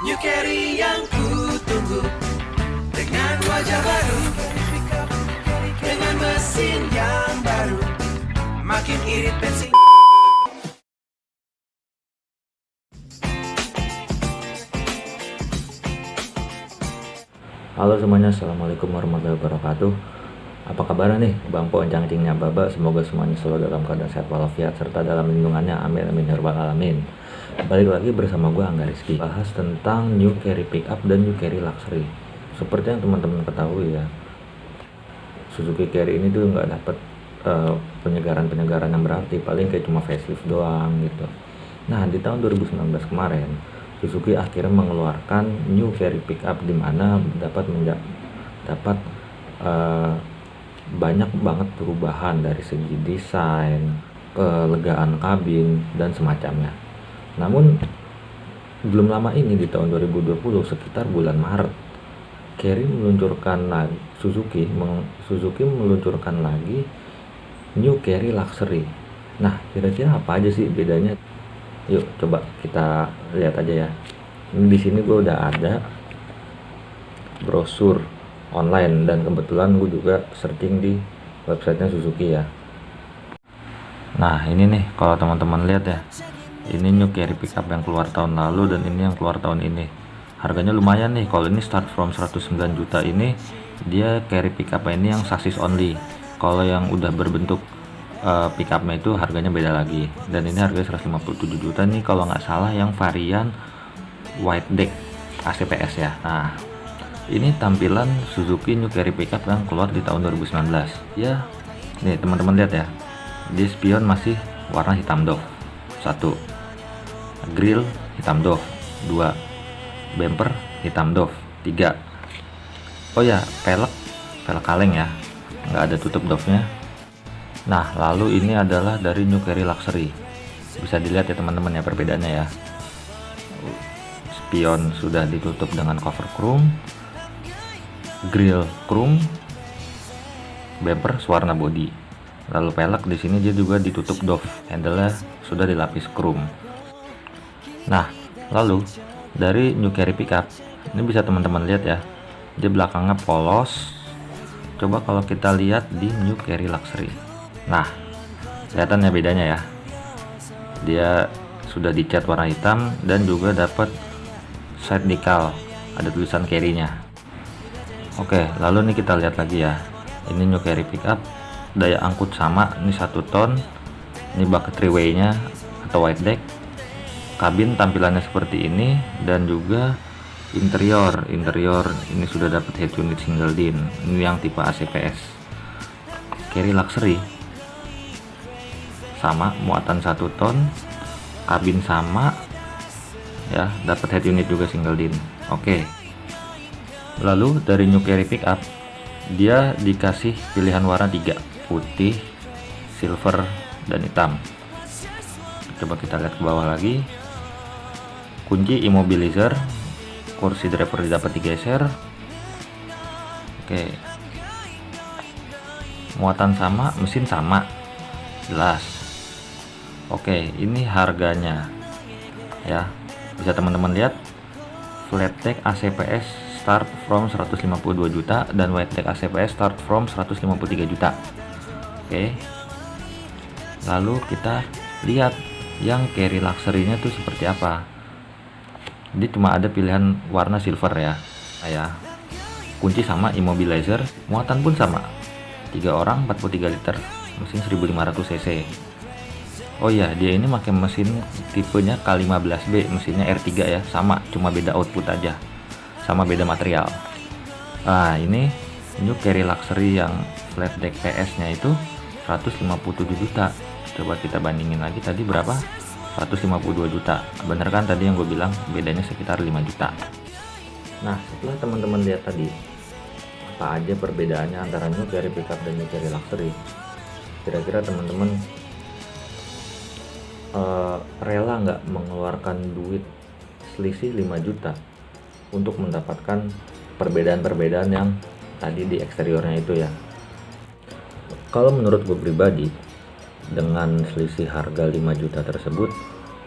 New Carry yang ku tunggu, dengan wajah baru, dengan mesin yang baru, makin irit bensin. Halo semuanya, assalamualaikum warahmatullahi wabarakatuh. Apa kabar nih, Bampo cangcingnya baba. Semoga semuanya selalu dalam keadaan sehat walafiat serta dalam lindungannya, amin amin ya rabbal alamin. Balik lagi bersama gue Angga Rizky, bahas tentang New Carry Pickup dan New Carry Luxury. Seperti yang teman-teman ketahui ya, Suzuki Carry ini tuh nggak dapat penyegaran yang berarti, paling kayak cuma facelift doang gitu. Nah, di tahun 2019 kemarin Suzuki akhirnya mengeluarkan New Carry Pickup, di mana dapat banyak banget perubahan dari segi desain, kelegaan kabin dan semacamnya. Namun belum lama ini, di tahun 2020 sekitar bulan Maret, Suzuki meluncurkan lagi New Carry Luxury. Nah, kira-kira apa aja sih bedanya? Yuk coba kita lihat aja ya. Di sini gue udah ada brosur online dan kebetulan gue juga searching di websitenya Suzuki ya. Nah, ini nih kalau teman-teman lihat ya, ini New Carry Pickup yang keluar tahun lalu dan ini yang keluar tahun ini. Harganya lumayan nih. Kalau ini start from 109 juta, ini dia Carry Pickup ini yang chassis only. Kalau yang udah berbentuk pickupnya itu harganya beda lagi, dan ini harganya 157 juta nih kalau nggak salah yang varian wide deck ACPS ya. Nah, ini tampilan Suzuki New Carry Pickup yang keluar di tahun 2019 ya. Nih teman-teman lihat ya, di spion masih warna hitam doff 1, grill hitam doff 2, bumper hitam doff 3. Oh ya, pelek kaleng ya, nggak ada tutup doffnya. Nah, lalu ini adalah dari New Carry Luxury. Bisa dilihat ya teman-teman ya perbedaannya ya. Spion sudah ditutup dengan cover chrome, grill chrome, bumper warna body. Lalu pelek di sini dia juga ditutup doff, handle-nya sudah dilapis chrome. Nah, lalu dari New Carry Pickup ini bisa teman-teman lihat ya, dia belakangnya polos. Coba kalau kita lihat di New Carry Luxury. Nah, kelihatan ya bedanya ya. Dia sudah dicat warna hitam dan juga dapat side decal, ada tulisan carry-nya. Oke, lalu nih kita lihat lagi ya. Ini New Carry Pickup, daya angkut sama, ini 1 ton. Ini bucket three-way-nya atau wide deck. Kabin tampilannya seperti ini, dan juga interior ini sudah dapat head unit single din. Ini yang tipe ACPS. Carry Luxury sama, muatan 1 ton, kabin sama ya, dapat head unit juga single din. Oke. Lalu dari New Carry Pickup dia dikasih pilihan warna 3, putih, silver, dan hitam. Coba kita lihat ke bawah lagi. Kunci immobilizer, kursi driver dapat digeser. Oke. Muatan sama, mesin sama, jelas. Oke, ini harganya ya, bisa teman-teman lihat. Flat deck ACPS start from 152 juta dan wide deck ACPS start from 153 juta. Oke, lalu kita lihat yang Carry Luxury-nya tuh seperti apa. Dia cuma ada pilihan warna silver ya. Kunci sama, immobilizer, muatan pun sama, 3 orang 43 liter, mesin 1500 cc. Oh iya, dia ini pakai mesin tipenya K15B, mesinnya R3 ya, sama, cuma beda output aja, sama beda material. Nah, ini New Carry Luxury yang flat deck PS nya itu 157 juta. Coba kita bandingin lagi, tadi berapa? 152 juta. Bener kan tadi yang gue bilang bedanya sekitar 5 juta. Nah, setelah teman-teman lihat tadi apa aja perbedaannya antara New Carry Pickup dan New Carry Luxury, kira-kira teman-teman rela nggak mengeluarkan duit selisih 5 juta untuk mendapatkan perbedaan-perbedaan yang tadi di eksteriornya itu ya? Kalau menurut gue pribadi, dengan selisih harga 5 juta tersebut,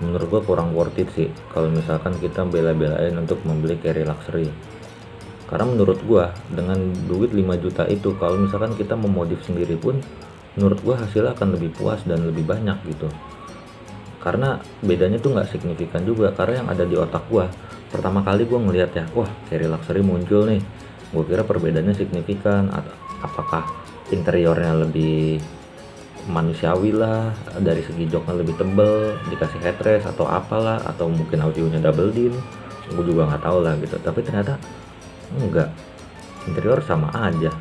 menurut gua kurang worth it sih kalau misalkan kita bela-belain untuk membeli carry luxury. Karena menurut gua dengan duit 5 juta itu, kalau misalkan kita memodif sendiri pun menurut gua hasilnya akan lebih puas dan lebih banyak gitu. Karena bedanya tuh nggak signifikan juga, karena yang ada di otak gua pertama kali gua ngeliat ya, wah carry luxury muncul nih, gua kira perbedaannya signifikan, apakah interiornya lebih manusiawi lah, dari segi joknya lebih tebel, dikasih headrest atau apalah, atau mungkin audionya double din, gue juga nggak tahu lah gitu. Tapi ternyata enggak, interior sama aja,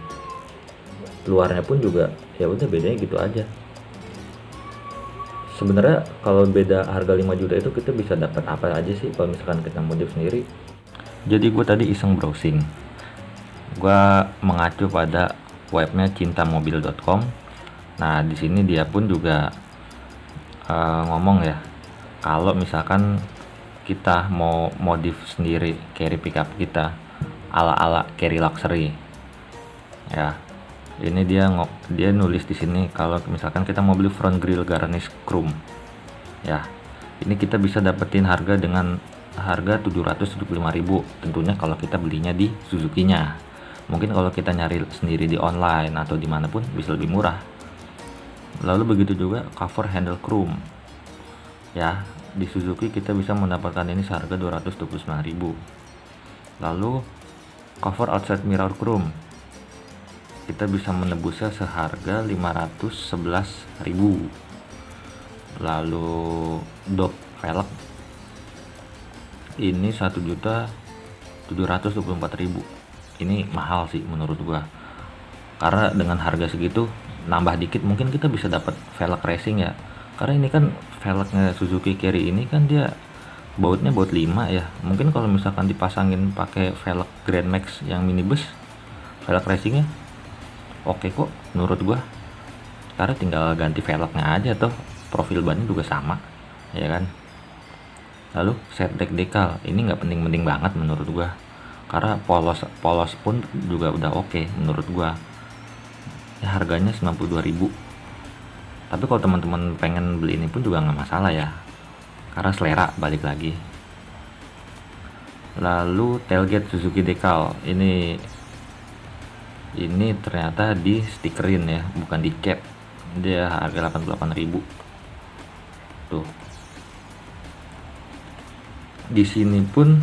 luarnya pun juga ya udah bedanya gitu aja. Sebenarnya kalau beda harga 5 juta itu kita bisa dapat apa aja sih kalau misalkan kita modif sendiri. Jadi gue tadi iseng browsing, gue mengacu pada webnya cintamobil.com. Nah di sini dia pun juga ngomong ya, kalau misalkan kita mau modif sendiri carry pickup kita ala-ala carry luxury ya, ini dia nulis di sini kalau misalkan kita mau beli front grille garnish chrome ya, ini kita bisa dapetin harga dengan harga 775.000 tentunya kalau kita belinya di Suzuki-nya. Mungkin kalau kita nyari sendiri di online atau dimanapun bisa lebih murah. Lalu begitu juga cover handle chrome ya, di Suzuki kita bisa mendapatkan ini seharga 229.000. Lalu cover outside mirror chrome kita bisa menebusnya seharga 511.000. Lalu dop velg ini 1.724.000. Ini mahal sih menurut gua, karena dengan harga segitu nambah dikit mungkin kita bisa dapat velg racing ya, karena ini kan velgnya Suzuki Carry ini kan dia bautnya baut 5 ya. Mungkin kalau misalkan dipasangin pakai velg Grand Max yang minibus, velg racingnya oke kok menurut gua, karena tinggal ganti velgnya aja tuh, profil bannya juga sama ya kan. Lalu set deck decal ini nggak penting-penting banget menurut gua, karena polos pun juga udah oke menurut gua ya, harganya 92.000. Tapi kalau teman-teman pengen beli ini pun juga nggak masalah ya, karena selera balik lagi. Lalu tailgate Suzuki decal ini ternyata di stikerin ya, bukan di cat. Dia harga 88.000 tuh. Di sini pun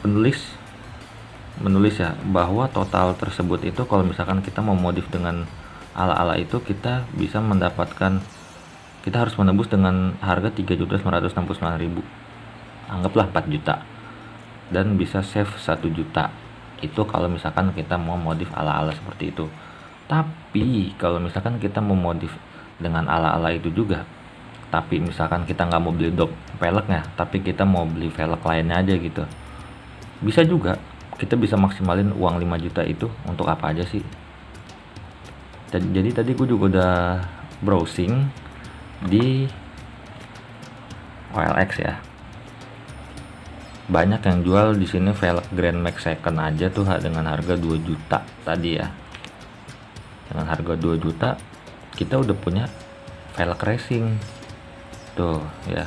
penulis menulis ya bahwa total tersebut itu kalau misalkan kita mau modif dengan ala-ala itu kita bisa mendapatkan, kita harus menembus dengan harga 3.969.000, anggaplah 4 juta, dan bisa save 1 juta. Itu kalau misalkan kita mau modif ala-ala seperti itu. Tapi kalau misalkan kita mau modif dengan ala-ala itu juga, tapi misalkan kita nggak mau beli dop velgnya, tapi kita mau beli velg lainnya aja gitu, bisa juga. Kita bisa maksimalin uang 5 juta itu untuk apa aja sih. Jadi tadi gue juga udah browsing di OLX ya, banyak yang jual di sini velg Grand Max second aja tuh dengan harga 2 juta tadi ya. Dengan harga 2 juta kita udah punya velg racing tuh ya,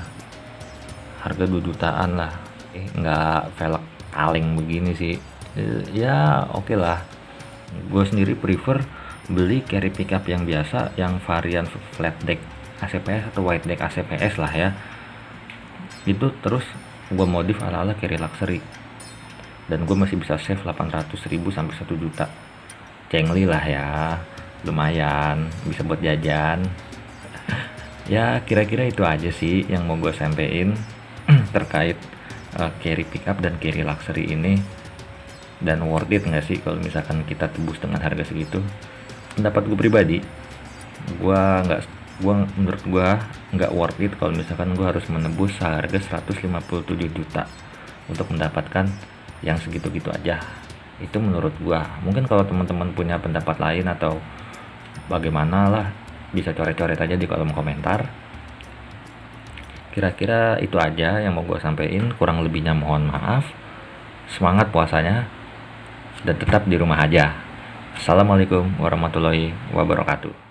harga 2 jutaan lah. Nggak velg kaleng begini sih ya, oke lah. Gue sendiri prefer beli carry pickup yang biasa, yang varian flat deck ACPS atau wide deck ACPS lah ya, itu terus gue modif ala-ala carry luxury, dan gue masih bisa save 800.000 sampai 1 juta. Cengli lah ya, lumayan bisa buat jajan. Ya kira-kira itu aja sih yang mau gue sampein terkait carry pickup dan carry luxury ini, dan worth it nggak sih kalau misalkan kita tebus dengan harga segitu. Pendapat gue pribadi, menurut gue nggak worth it kalau misalkan gue harus menebus harga 157 juta untuk mendapatkan yang segitu-gitu aja. Itu menurut gue. Mungkin kalau teman-teman punya pendapat lain atau bagaimana lah, bisa coret-coret aja di kolom komentar. Kira-kira itu aja yang mau gue sampein, kurang lebihnya mohon maaf. Semangat puasanya dan tetap di rumah aja. Assalamualaikum warahmatullahi wabarakatuh.